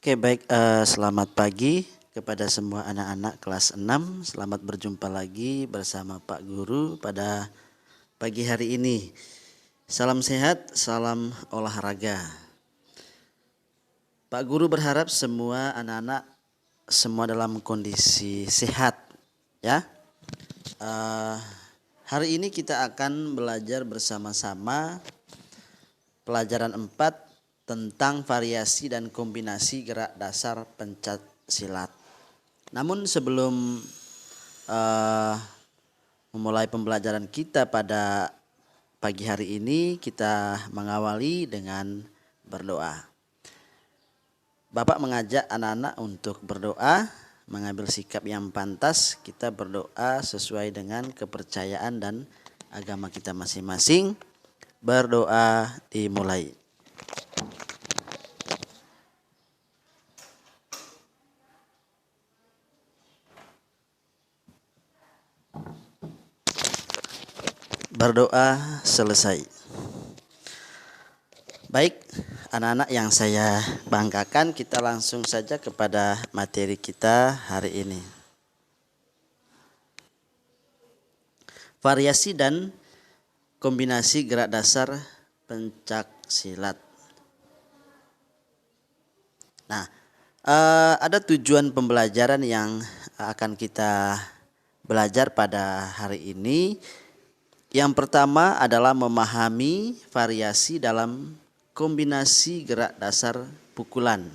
Oke, baik, selamat pagi kepada semua anak-anak kelas 6. Selamat berjumpa lagi bersama Pak Guru pada pagi hari ini. Salam sehat, salam olahraga. Pak Guru berharap semua anak-anak semua dalam kondisi sehat, ya. Hari ini kita akan belajar bersama-sama pelajaran 4 tentang variasi dan kombinasi gerak dasar pencak silat. Namun sebelum memulai pembelajaran kita pada pagi hari ini, kita mengawali dengan berdoa. Bapak mengajak anak-anak untuk berdoa, mengambil sikap yang pantas. Kita berdoa sesuai dengan kepercayaan dan agama kita masing-masing. Berdoa dimulai. Berdoa selesai. Baik, anak-anak yang saya banggakan, kita langsung saja kepada materi kita hari ini. Variasi dan kombinasi gerak dasar pencak silat. Nah, ada tujuan pembelajaran yang akan kita belajar pada hari ini. Yang pertama adalah memahami variasi dalam kombinasi gerak dasar pukulan.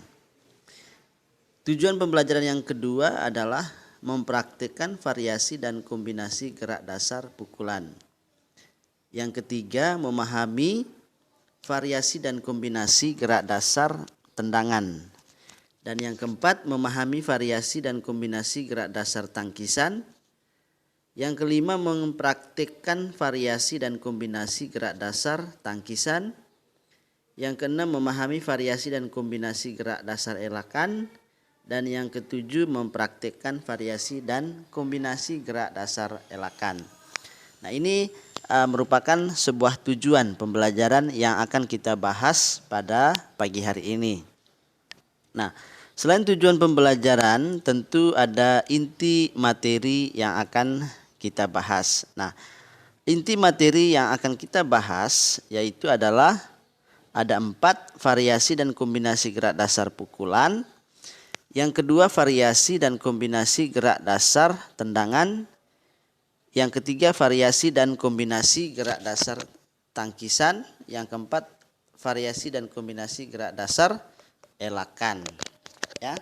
Tujuan pembelajaran yang kedua adalah mempraktikkan variasi dan kombinasi gerak dasar pukulan. Yang ketiga, memahami variasi dan kombinasi gerak dasar tendangan. Dan yang keempat, memahami variasi dan kombinasi gerak dasar tangkisan. Yang kelima, mempraktikkan variasi dan kombinasi gerak dasar tangkisan. Yang keenam, memahami variasi dan kombinasi gerak dasar elakan. Dan yang ketujuh, mempraktikkan variasi dan kombinasi gerak dasar elakan. Nah, ini merupakan sebuah tujuan pembelajaran yang akan kita bahas pada pagi hari ini. Nah, selain tujuan pembelajaran, tentu ada inti materi yang akan kita bahas. Nah, inti materi yang akan kita bahas yaitu adalah ada 4 variasi dan kombinasi gerak dasar pukulan. Yang kedua, variasi dan kombinasi gerak dasar tendangan. Yang ketiga, variasi dan kombinasi gerak dasar tangkisan. Yang keempat, variasi dan kombinasi gerak dasar elakan. Ya.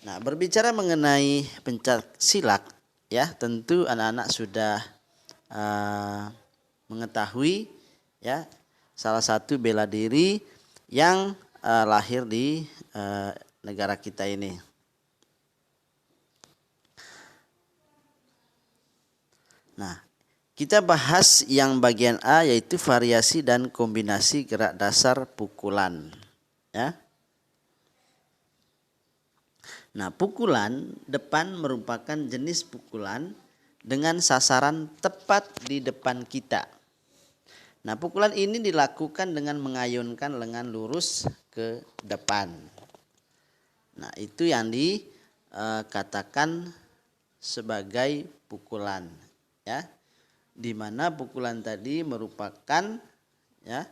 Nah, berbicara mengenai pencak silat, ya, tentu anak-anak sudah mengetahui, ya, salah satu bela diri yang lahir di negara kita ini. Nah, kita bahas yang bagian A, yaitu variasi dan kombinasi gerak dasar pukulan, ya. Nah, pukulan depan merupakan jenis pukulan dengan sasaran tepat di depan kita. Nah, pukulan ini dilakukan dengan mengayunkan lengan lurus ke depan. Nah, itu yang dikatakan sebagai pukulan, ya. Di mana pukulan tadi merupakan, ya,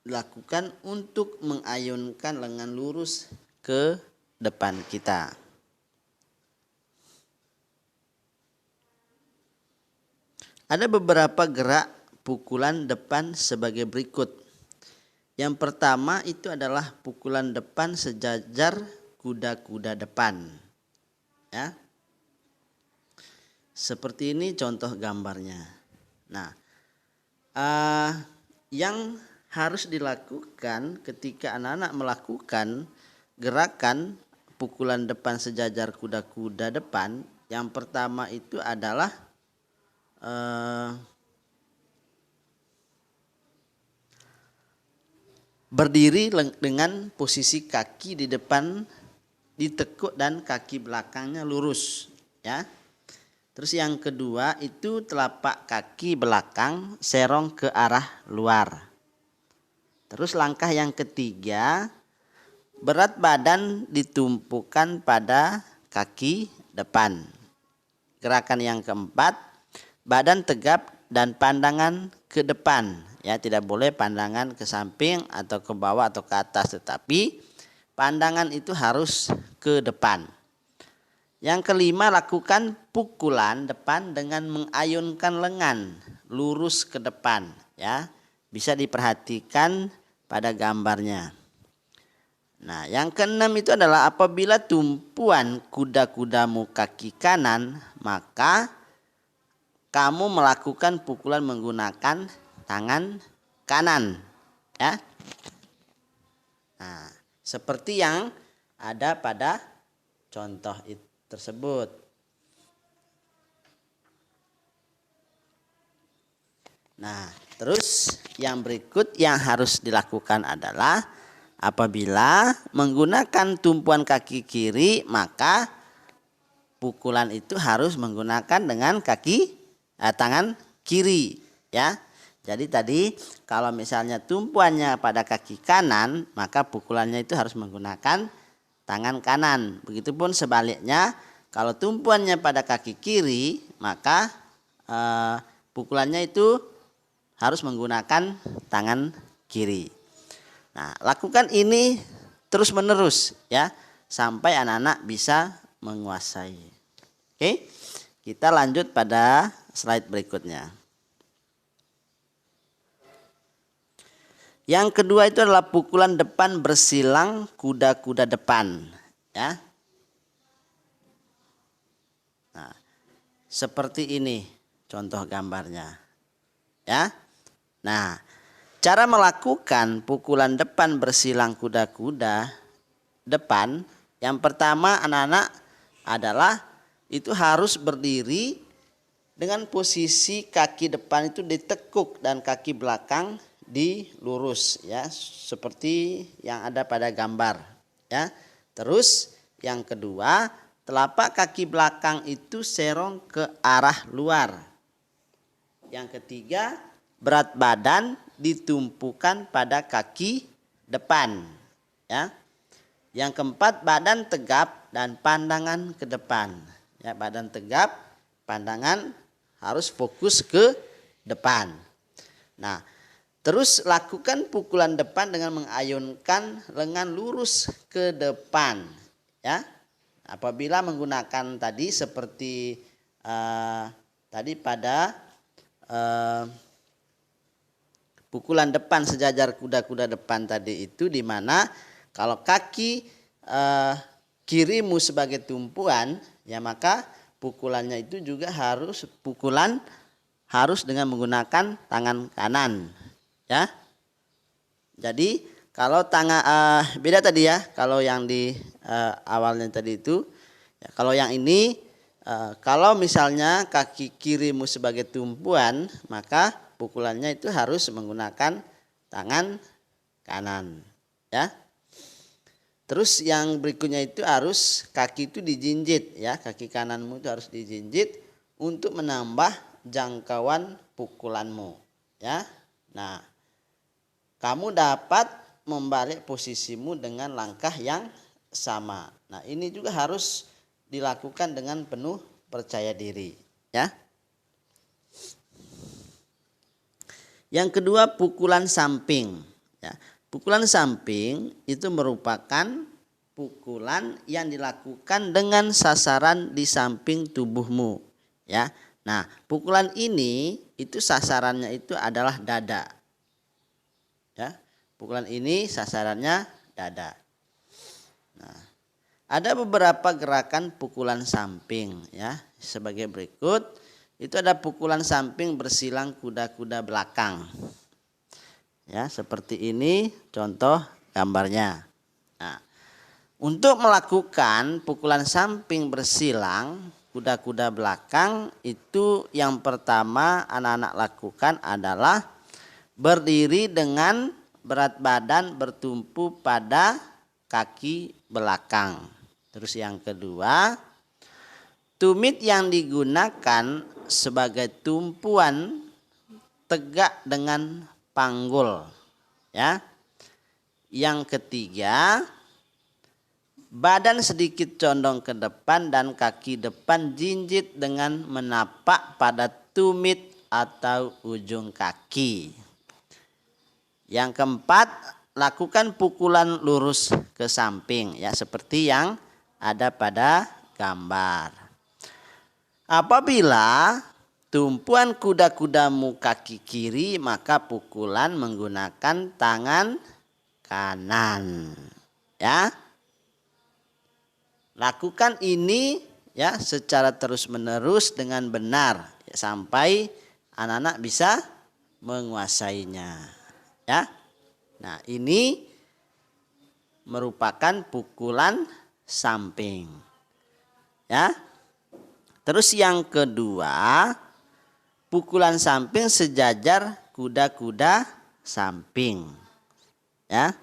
dilakukan untuk mengayunkan lengan lurus ke depan kita. Ada beberapa gerak pukulan depan sebagai berikut. Yang pertama itu adalah pukulan depan sejajar kuda-kuda depan, ya. Seperti ini contoh gambarnya. Nah, yang harus dilakukan ketika anak-anak melakukan gerakan pukulan depan sejajar kuda-kuda depan, yang pertama itu adalah berdiri dengan posisi kaki di depan ditekuk dan kaki belakangnya lurus, ya. Terus yang kedua itu telapak kaki belakang serong ke arah luar. Terus langkah yang ketiga, berat badan ditumpukan pada kaki depan. Gerakan yang keempat, badan tegap dan pandangan ke depan. Ya, tidak boleh pandangan ke samping atau ke bawah atau ke atas, tetapi pandangan itu harus ke depan. Yang kelima, lakukan pukulan depan dengan mengayunkan lengan lurus ke depan. Ya, bisa diperhatikan pada gambarnya. Nah, yang keenam itu adalah apabila tumpuan kuda-kudamu kaki kanan, maka kamu melakukan pukulan menggunakan tangan kanan. Ya. Nah, seperti yang ada pada contoh tersebut. Nah, terus yang berikut yang harus dilakukan adalah apabila menggunakan tumpuan kaki kiri, maka pukulan itu harus menggunakan dengan tangan kiri, ya. Jadi tadi kalau misalnya tumpuannya pada kaki kanan, maka pukulannya itu harus menggunakan tangan kanan. Begitupun sebaliknya, kalau tumpuannya pada kaki kiri, maka pukulannya itu harus menggunakan tangan kiri. Nah, lakukan ini terus menerus ya, sampai anak-anak bisa menguasai. Oke, kita lanjut pada slide berikutnya. Yang kedua itu adalah pukulan depan bersilang kuda-kuda depan, ya. Nah, seperti ini contoh gambarnya, ya. Nah, cara melakukan pukulan depan bersilang kuda-kuda depan, yang pertama anak-anak adalah itu harus berdiri dengan posisi kaki depan itu ditekuk dan kaki belakang dilurus, ya, seperti yang ada pada gambar, ya. Terus yang kedua, telapak kaki belakang itu serong ke arah luar. Yang ketiga, berat badan ditumpukan pada kaki depan, ya. Yang keempat, badan tegap dan pandangan ke depan. Ya, badan tegap, pandangan harus fokus ke depan. Nah, terus lakukan pukulan depan dengan mengayunkan lengan lurus ke depan, ya. Apabila menggunakan tadi seperti tadi pada pukulan depan sejajar kuda-kuda depan tadi itu, di mana kalau kaki kirimu sebagai tumpuan, ya, maka pukulannya itu juga harus dengan menggunakan tangan kanan, ya. Jadi kalau beda tadi ya, kalau yang di awalnya tadi itu, ya, kalau yang ini kalau misalnya kaki kirimu sebagai tumpuan, maka pukulannya itu harus menggunakan tangan kanan, ya. Terus yang berikutnya itu harus kaki itu dijinjit, ya, kaki kananmu itu harus dijinjit untuk menambah jangkauan pukulanmu, ya. Nah, kamu dapat membalik posisimu dengan langkah yang sama. Nah, ini juga harus dilakukan dengan penuh percaya diri, ya. Yang kedua, pukulan samping, ya. Pukulan samping itu merupakan pukulan yang dilakukan dengan sasaran di samping tubuhmu, ya. Nah, pukulan ini itu sasarannya itu adalah dada, ya. Pukulan ini sasarannya dada. Nah, ada beberapa gerakan pukulan samping, ya, sebagai berikut. Itu ada pukulan samping bersilang kuda-kuda belakang, ya, seperti ini contoh gambarnya. Nah, untuk melakukan pukulan samping bersilang kuda-kuda belakang itu yang pertama anak-anak lakukan adalah berdiri dengan berat badan bertumpu pada kaki belakang. Terus yang kedua, tumit yang digunakan sebagai tumpuan tegak dengan panggul, ya. Yang ketiga, badan sedikit condong ke depan dan kaki depan jinjit dengan menapak pada tumit atau ujung kaki. Yang keempat, lakukan pukulan lurus ke samping ya, seperti yang ada pada gambar. Apabila tumpuan kuda-kudamu kaki kiri, maka pukulan menggunakan tangan kanan. Ya. Lakukan ini ya secara terus-menerus dengan benar ya, sampai anak-anak bisa menguasainya. Ya. Nah, ini merupakan pukulan samping. Ya. Terus yang kedua, pukulan samping sejajar kuda-kuda samping. Ya.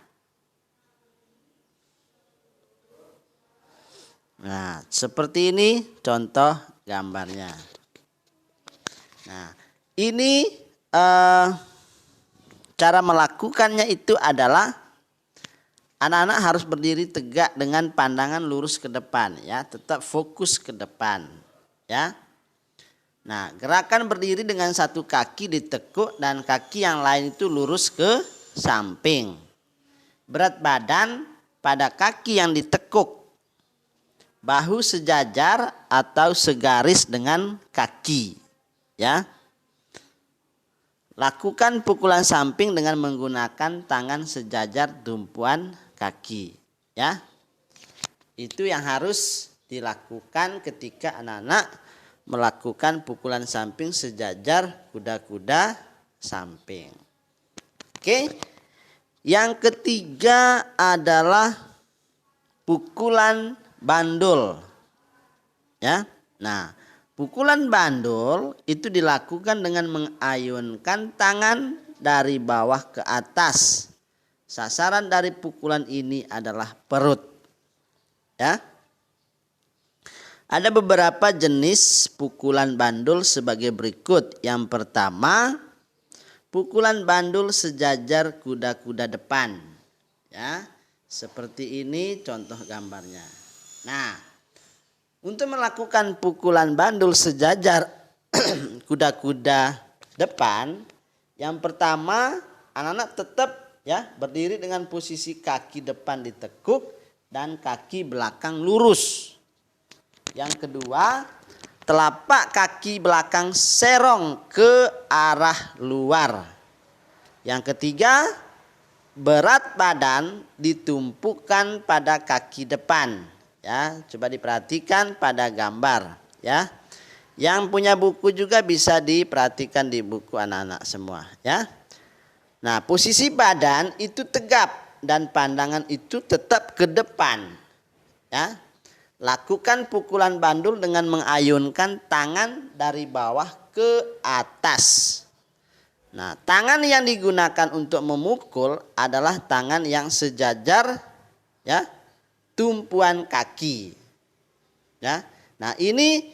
Nah, seperti ini contoh gambarnya. Nah, ini cara melakukannya itu adalah anak-anak harus berdiri tegak dengan pandangan lurus ke depan ya, tetap fokus ke depan ya. Nah, gerakan berdiri dengan satu kaki ditekuk dan kaki yang lain itu lurus ke samping. Berat badan pada kaki yang ditekuk. Bahu sejajar atau segaris dengan kaki ya. Lakukan pukulan samping dengan menggunakan tangan sejajar tumpuan kaki ya. Itu yang harus dilakukan ketika anak-anak melakukan pukulan samping sejajar kuda-kuda samping. Oke. Yang ketiga adalah pukulan bandul. Ya. Nah, pukulan bandul itu dilakukan dengan mengayunkan tangan dari bawah ke atas. Sasaran dari pukulan ini adalah perut. Ya. Ada beberapa jenis pukulan bandul sebagai berikut. Yang pertama, pukulan bandul sejajar kuda-kuda depan. Ya, seperti ini contoh gambarnya. Nah, untuk melakukan pukulan bandul sejajar kuda-kuda depan, yang pertama anak-anak tetap ya berdiri dengan posisi kaki depan ditekuk dan kaki belakang lurus. Yang kedua, telapak kaki belakang serong ke arah luar. Yang ketiga, berat badan ditumpukan pada kaki depan. Ya, coba diperhatikan pada gambar ya. Yang punya buku juga bisa diperhatikan di buku anak-anak semua ya. Nah, posisi badan itu tegap dan pandangan itu tetap ke depan. Ya. Lakukan pukulan bandul dengan mengayunkan tangan dari bawah ke atas. Nah, tangan yang digunakan untuk memukul adalah tangan yang sejajar ya, tumpuan kaki. Ya. Nah, ini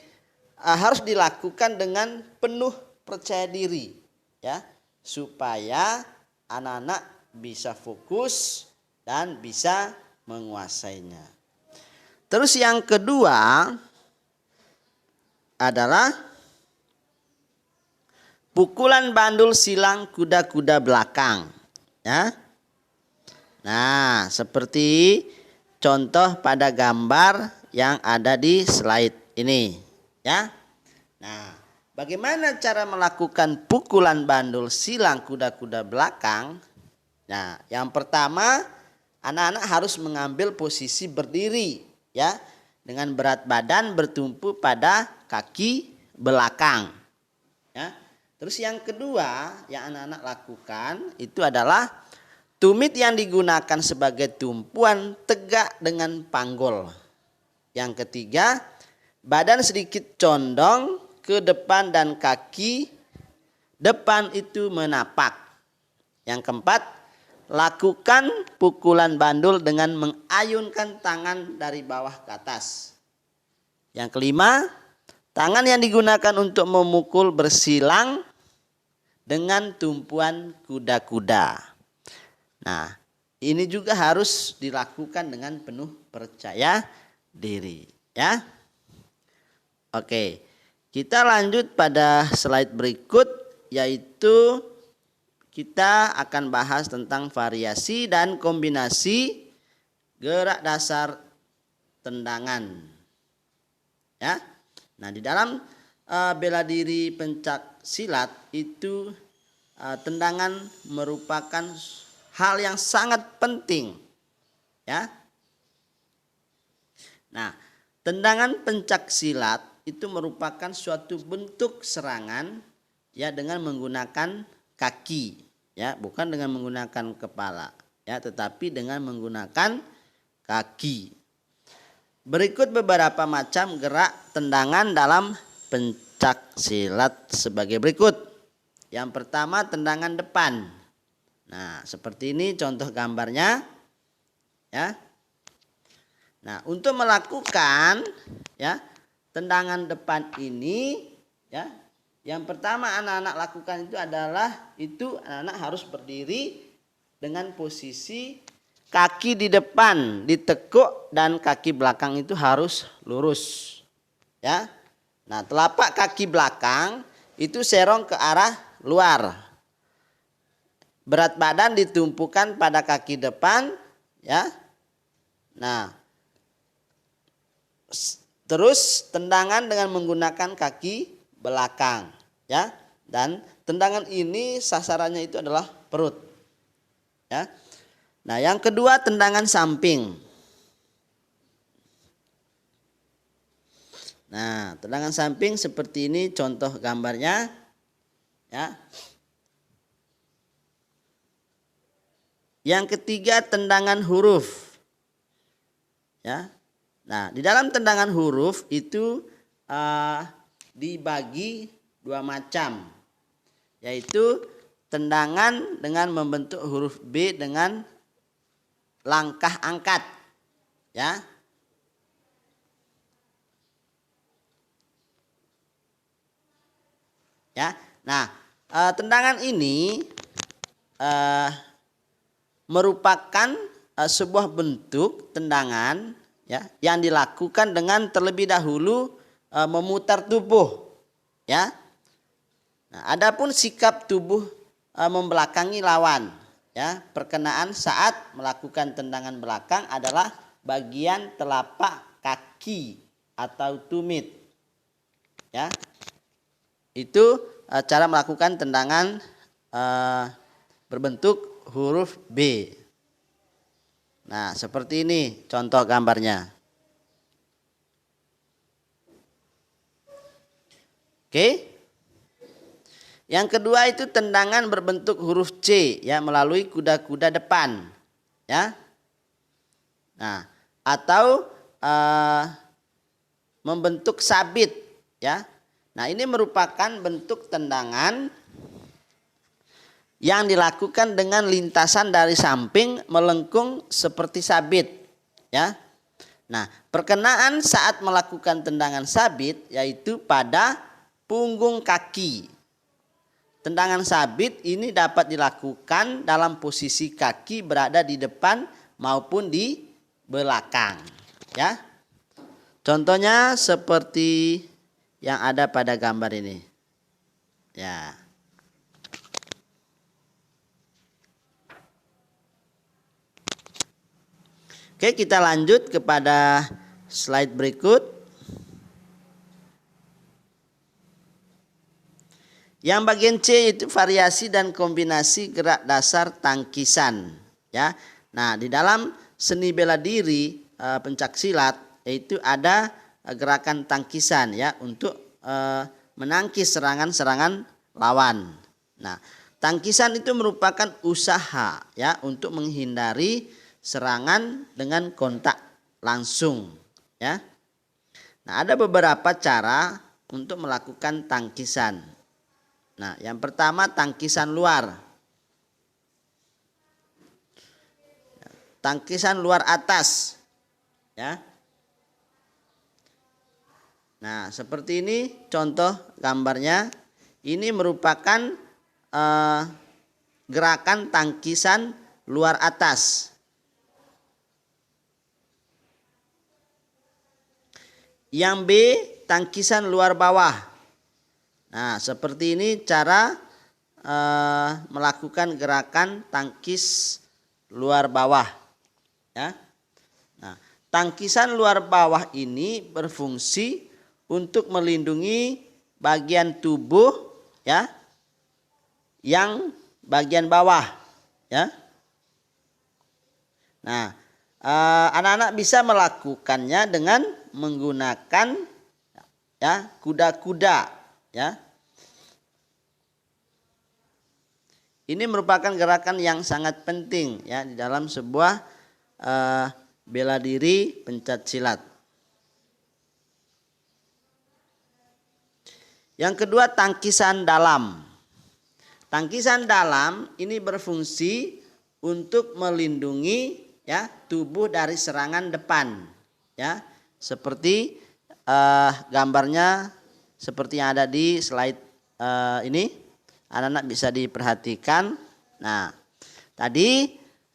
harus dilakukan dengan penuh percaya diri ya, supaya anak-anak bisa fokus dan bisa menguasainya. Terus yang kedua adalah pukulan bandul silang kuda-kuda belakang. Ya. Nah, seperti contoh pada gambar yang ada di slide ini. Ya. Nah, bagaimana cara melakukan pukulan bandul silang kuda-kuda belakang? Nah, yang pertama anak-anak harus mengambil posisi berdiri. Ya, dengan berat badan bertumpu pada kaki belakang. Ya. Terus yang kedua yang anak-anak lakukan itu adalah tumit yang digunakan sebagai tumpuan tegak dengan panggul. Yang ketiga, badan sedikit condong ke depan dan kaki depan itu menapak. Yang keempat, lakukan pukulan bandul dengan mengayunkan tangan dari bawah ke atas. Yang kelima, tangan yang digunakan untuk memukul bersilang dengan tumpuan kuda-kuda. Nah, ini juga harus dilakukan dengan penuh percaya diri, ya. Oke, kita lanjut pada slide berikut, yaitu kita akan bahas tentang variasi dan kombinasi gerak dasar tendangan, ya. Nah, di dalam bela diri pencak silat itu tendangan merupakan hal yang sangat penting, ya. Nah, tendangan pencak silat itu merupakan suatu bentuk serangan, ya, dengan menggunakan kaki, ya, bukan dengan menggunakan kepala, ya, tetapi dengan menggunakan kaki. Berikut beberapa macam gerak tendangan dalam pencak silat sebagai berikut. Yang pertama, tendangan depan. Nah, seperti ini contoh gambarnya, ya. Nah, untuk melakukan, ya, tendangan depan ini, ya, yang pertama anak-anak lakukan itu adalah anak-anak harus berdiri dengan posisi kaki di depan ditekuk dan kaki belakang itu harus lurus, ya. Nah, telapak kaki belakang itu serong ke arah luar. Berat badan ditumpukan pada kaki depan, ya. Nah, terus tendangan dengan menggunakan kaki belakang, ya. Dan tendangan ini sasarannya itu adalah perut, ya. Nah, yang kedua, tendangan samping. Nah, tendangan samping seperti ini contoh gambarnya, ya. Yang ketiga, tendangan huruf, ya. Nah, di dalam tendangan huruf itu dibagi dua macam, yaitu tendangan dengan membentuk huruf B dengan langkah angkat, ya. Ya. Nah, tendangan ini merupakan sebuah bentuk tendangan, ya, yang dilakukan dengan terlebih dahulu memutar tubuh, ya. Nah, adapun sikap tubuh membelakangi lawan, ya. Perkenaan saat melakukan tendangan belakang adalah bagian telapak kaki atau tumit, ya. Itu cara melakukan tendangan berbentuk huruf B. Nah, seperti ini contoh gambarnya. Oke. Yang kedua itu tendangan berbentuk huruf C, ya, melalui kuda-kuda depan, ya. Nah, atau membentuk sabit, ya. Nah, ini merupakan bentuk tendangan yang dilakukan dengan lintasan dari samping melengkung seperti sabit, ya. Nah, perkenaan saat melakukan tendangan sabit yaitu pada punggung kaki. Tendangan sabit ini dapat dilakukan dalam posisi kaki berada di depan maupun di belakang, ya. Contohnya seperti yang ada pada gambar ini, ya. Oke, kita lanjut kepada slide berikut. Yang bagian C itu variasi dan kombinasi gerak dasar tangkisan, ya. Nah, di dalam seni bela diri pencak silat itu ada gerakan tangkisan, ya, untuk menangkis serangan-serangan lawan. Nah, tangkisan itu merupakan usaha, ya, untuk menghindari serangan dengan kontak langsung, ya. Nah, ada beberapa cara untuk melakukan tangkisan. Nah, yang pertama tangkisan luar. Tangkisan luar atas, ya. Nah, seperti ini contoh gambarnya. Ini merupakan gerakan tangkisan luar atas. Yang B, tangkisan luar bawah. Nah, seperti ini cara melakukan gerakan tangkis luar bawah. Ya. Nah, tangkisan luar bawah ini berfungsi untuk melindungi bagian tubuh ya yang bagian bawah ya. Nah, anak-anak bisa melakukannya dengan menggunakan ya kuda-kuda ya. Ini merupakan gerakan yang sangat penting ya di dalam sebuah bela diri pencak silat. Yang kedua, tangkisan dalam. Tangkisan dalam ini berfungsi untuk melindungi ya tubuh dari serangan depan ya. Seperti gambarnya seperti yang ada di slide ini. Anak-anak bisa diperhatikan. Nah, tadi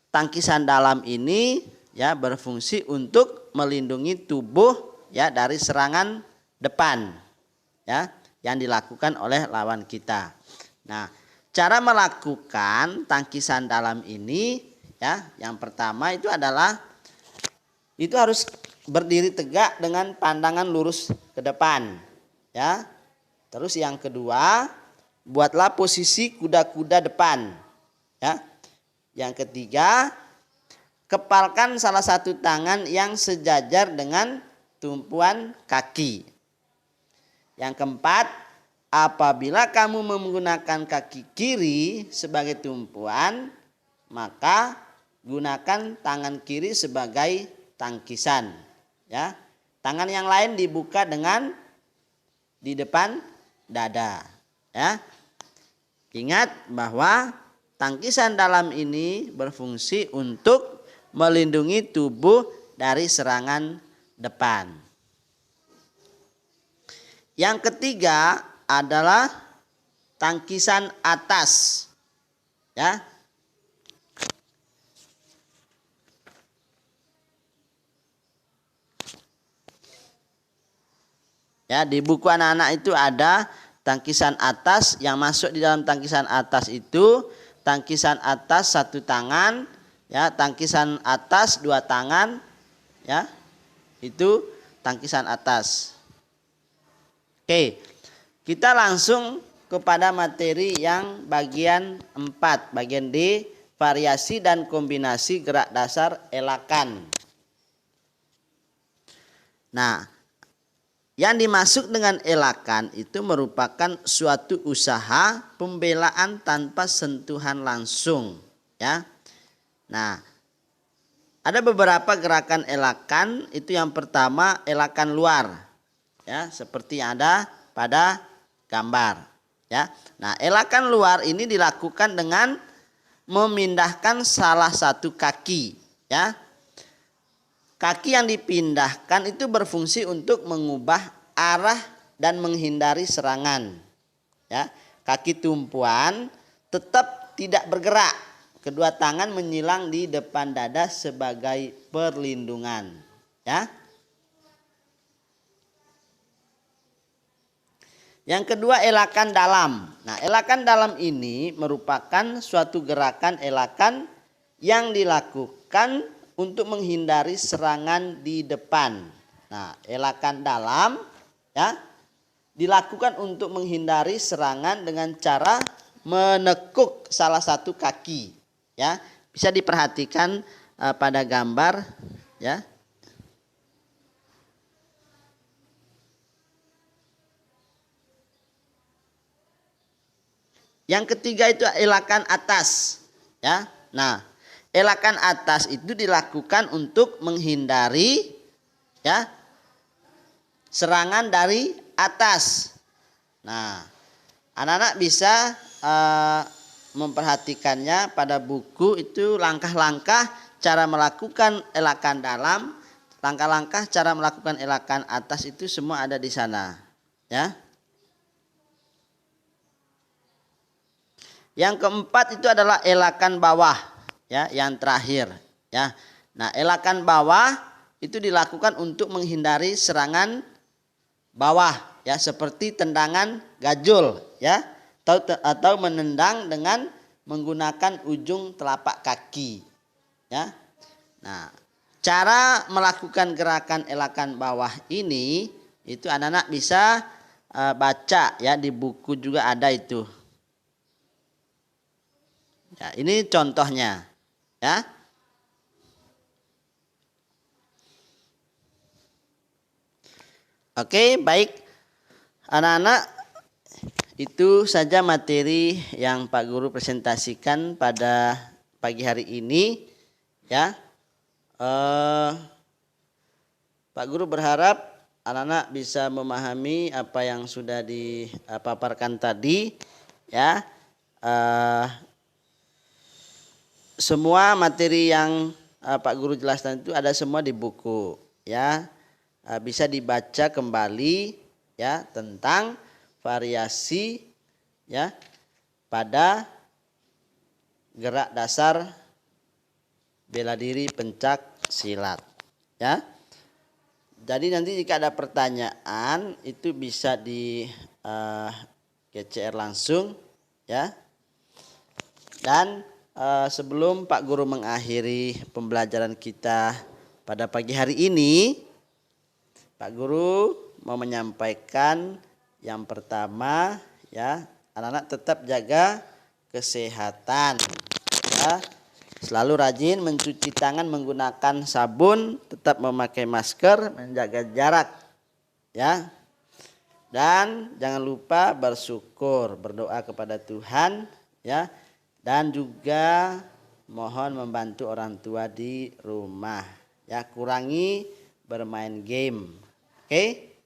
tangkisan dalam ini ya berfungsi untuk melindungi tubuh ya dari serangan depan ya yang dilakukan oleh lawan kita. Nah, cara melakukan tangkisan dalam ini ya, yang pertama itu adalah itu harus berdiri tegak dengan pandangan lurus ke depan ya. Terus yang kedua, buatlah posisi kuda-kuda depan ya. Yang ketiga, kepalkan salah satu tangan yang sejajar dengan tumpuan kaki. Yang keempat, apabila kamu menggunakan kaki kiri sebagai tumpuan, maka gunakan tangan kiri sebagai tangkisan ya. Tangan yang lain dibuka dengan di depan dada ya. Ingat bahwa tangkisan dalam ini berfungsi untuk melindungi tubuh dari serangan depan. Yang ketiga adalah tangkisan atas ya. Ya, di buku anak-anak itu ada tangkisan atas. Yang masuk di dalam tangkisan atas itu tangkisan atas satu tangan ya, tangkisan atas dua tangan ya. Itu tangkisan atas. Oke. Kita langsung kepada materi yang bagian 4, bagian D, variasi dan kombinasi gerak dasar elakan. Nah, yang dimaksud dengan elakan itu merupakan suatu usaha pembelaan tanpa sentuhan langsung ya. Nah, ada beberapa gerakan elakan. Itu yang pertama, elakan luar ya, seperti yang ada pada gambar ya. Nah, elakan luar ini dilakukan dengan memindahkan salah satu kaki ya. Kaki yang dipindahkan itu berfungsi untuk mengubah arah dan menghindari serangan. Ya, kaki tumpuan tetap tidak bergerak. Kedua tangan menyilang di depan dada sebagai perlindungan. Ya. Yang kedua, elakan dalam. Nah, elakan dalam ini merupakan suatu gerakan elakan yang dilakukan untuk menghindari serangan di depan. Nah, elakan dalam ya dilakukan untuk menghindari serangan dengan cara menekuk salah satu kaki ya. Bisa diperhatikan pada gambar ya. Yang ketiga itu elakan atas ya. Nah, elakan atas itu dilakukan untuk menghindari ya serangan dari atas. Nah, anak-anak bisa memperhatikannya pada buku itu, langkah-langkah cara melakukan elakan dalam, langkah-langkah cara melakukan elakan atas itu semua ada di sana ya. Yang keempat itu adalah elakan bawah ya, yang terakhir ya. Nah, elakan bawah itu dilakukan untuk menghindari serangan bawah ya, seperti tendangan gajul ya, atau menendang dengan menggunakan ujung telapak kaki ya. Nah, cara melakukan gerakan elakan bawah ini itu anak-anak bisa baca ya, di buku juga ada itu. Ya, ini contohnya ya. Oke, baik anak-anak, itu saja materi yang Pak Guru presentasikan pada pagi hari ini ya. Pak Guru berharap anak-anak bisa memahami apa yang sudah dipaparkan tadi ya. Semua materi yang Pak Guru jelaskan itu ada semua di buku ya. Bisa dibaca kembali ya, tentang variasi ya pada gerak dasar bela diri pencak silat ya. Jadi nanti jika ada pertanyaan itu bisa di GCR langsung ya. Dan sebelum Pak Guru mengakhiri pembelajaran kita pada pagi hari ini, Pak Guru mau menyampaikan yang pertama ya, anak-anak tetap jaga kesehatan ya. Selalu rajin mencuci tangan menggunakan sabun, tetap memakai masker, menjaga jarak ya. Dan jangan lupa bersyukur, berdoa kepada Tuhan ya. Dan juga mohon membantu orang tua di rumah ya, kurangi bermain game. Oke?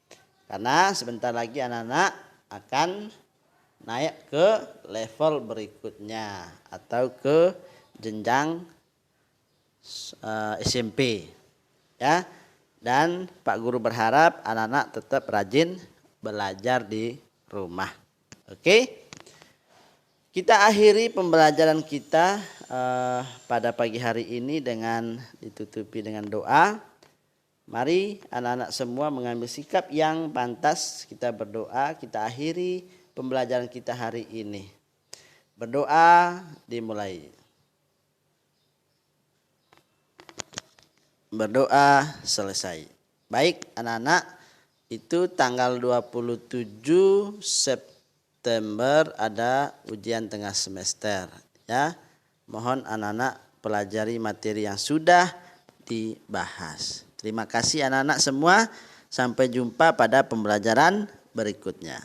Karena sebentar lagi anak-anak akan naik ke level berikutnya atau ke jenjang SMP ya. Dan Pak Guru berharap anak-anak tetap rajin belajar di rumah. Oke? Kita akhiri pembelajaran kita pada pagi hari ini dengan ditutupi dengan doa. Mari anak-anak semua mengambil sikap yang pantas, kita berdoa, kita akhiri pembelajaran kita hari ini. Berdoa dimulai. Berdoa selesai. Baik anak-anak, itu tanggal 27 September ada ujian tengah semester ya. Mohon anak-anak pelajari materi yang sudah dibahas. Terima kasih anak-anak semua. Sampai jumpa pada pembelajaran berikutnya.